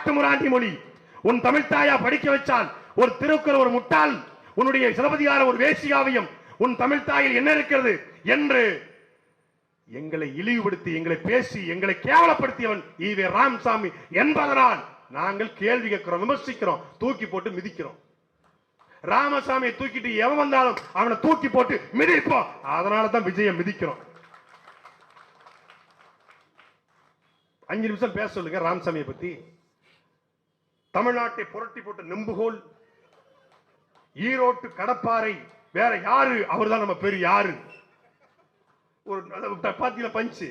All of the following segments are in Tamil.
காட்டுமுராண்டி மொழி. உன் தமிழ் தாயா படிக்க வச்சால் ஒரு திருக்குறள் ஒரு முட்டாள், உன்னுடைய சிலப்பதிகார ஒரு வேசியாவையும் உன் தமிழ் தாயில் என்ன இருக்கிறது என்று எங்களை இழிவுபடுத்தி எங்களை பேசி எங்களை கேவலப்படுத்தியவன் ஈவே ராமசாமி என்பதனால் நாங்கள் கேள்வி கேட்கிறோம், விமர்சிக்கிறோம், தூக்கி போட்டு மிதிக்கிறோம். ராமசாமியை தூக்கிட்டு எவன் வந்தாலும் அவனை தூக்கி போட்டு மிதிப்போம். அதனாலதான் விஜயம் மிதிக்கிறோம். 5 நிமிஷம் பேச சொல்லுங்க ராமசாமியை பத்தி. தமிழ்நாட்டை புரட்டி போட்ட நெம்புகோல், ஈரோட்டு கடப்பாறை, வேற யாரு? அவர்தான் நம்ம பெரிய யாரு. ஒரு பாத்தீங்களா பஞ்சு,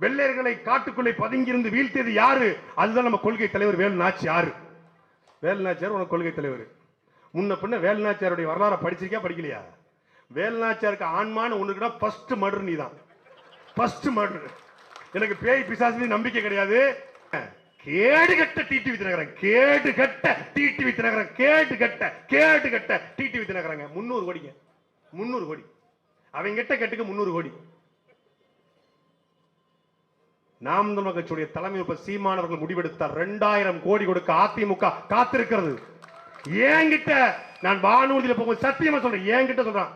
வெள்ளையர்களை காட்டுக்குள்ளே பதுங்கியிருந்து வீழ்த்தியது யாரு? அதுதான் நம்ம கொள்கை தலைவர் வேலு நாச்சியார். வேலு நாச்சியார் உனக்கு கொள்கை தலைவர். முன்ன பின்ன வேலு நாச்சியாருடைய வரலாறு படிச்சிருக்கியா படிக்கலையா? வேலு நாச்சியாருக்கு ஆன்மான்னு ஒண்ணுக்குன்னா ஃபர்ஸ்ட் மர்டர் நீ தான். First murder. எனக்கு பேய் பிசாசு நம்பிக்கை கிடையாது. கேடு கட்ட டிடிவி தினகரன், கேடு கட்ட டிடிவி தினகரன், கேடு கட்ட டிடிவி தினகரன் 300 கோடிங்க, 300 கோடி. அவங்க கிட்ட கட்டுக்கு 300 கோடி. நாம் தமிழர் கட்சியுடைய தலைமை சீமானவர்கள் முடிவெடுத்தார் 2000 கோடி கொடுக்க அதிமுக காத்திருக்கிறது. என்கிட்ட நான் வானூர்தியில் போகும்போது சத்தியமா சொல்றேன், என்கிட்ட சொல்றான்,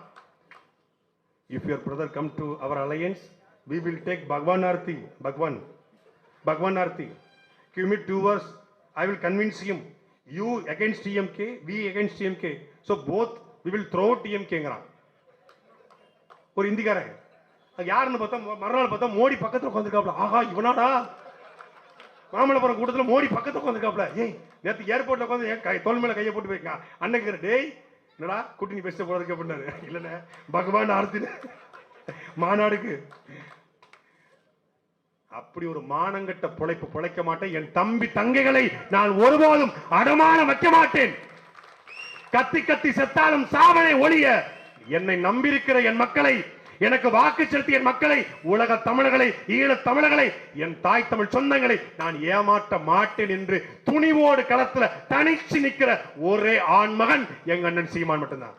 if your brother come to our alliance, we will take Bhagwan Arti, Bhagwan Arti. Give me 2 hours, I will convince him. You against TMK, we against TMK. So both we will throw TMK. ஒரு இந்திக்காரன் யாருன்னு பார்த்தா மறுநாள் பார்த்தா மோடி பக்கத்துல உட்காந்துருக்காப்ல. ஆஹா இவனாடா, மாமல்லபுரம் கூட்டத்தில் மோடி பக்கத்துல உட்காந்துருக்காப்ல. ஏய் நேற்று ஏர்போர்ட்ல உட்காந்து என் தோல் மேல கையை போட்டு போயிருக்கான். அன்னைக்கு டேய் என்னடா கூட்டணி பேச போல இருக்க அப்படின்னாரு. இல்லைண்ணே பகவான் ஆர்த்தி மாநாடுக்கு. அப்படி ஒரு மானங்கட்ட பொழைப்பு பொழைக்க மாட்டேன். என் தம்பி தங்கைகளை நான் ஒருபோதும் அடமானம் வைக்க மாட்டேன். கத்தி கத்தி செத்தாலும் சாவனை ஒழிய என்னை நம்பியிருக்கிற என் மக்களை, எனக்கு வாக்கு செலுத்திய என் மக்களை, உலக தமிழர்களை, ஈழ தமிழர்களை, என் தாய் தமிழ் சொந்தங்களை நான் ஏமாற்ற மாட்டேன் என்று துணிவோடு களத்துல தனிச்சு நிற்கிற ஒரே ஆண்மகன் எங்க அண்ணன் சீமான் மட்டும்தான்.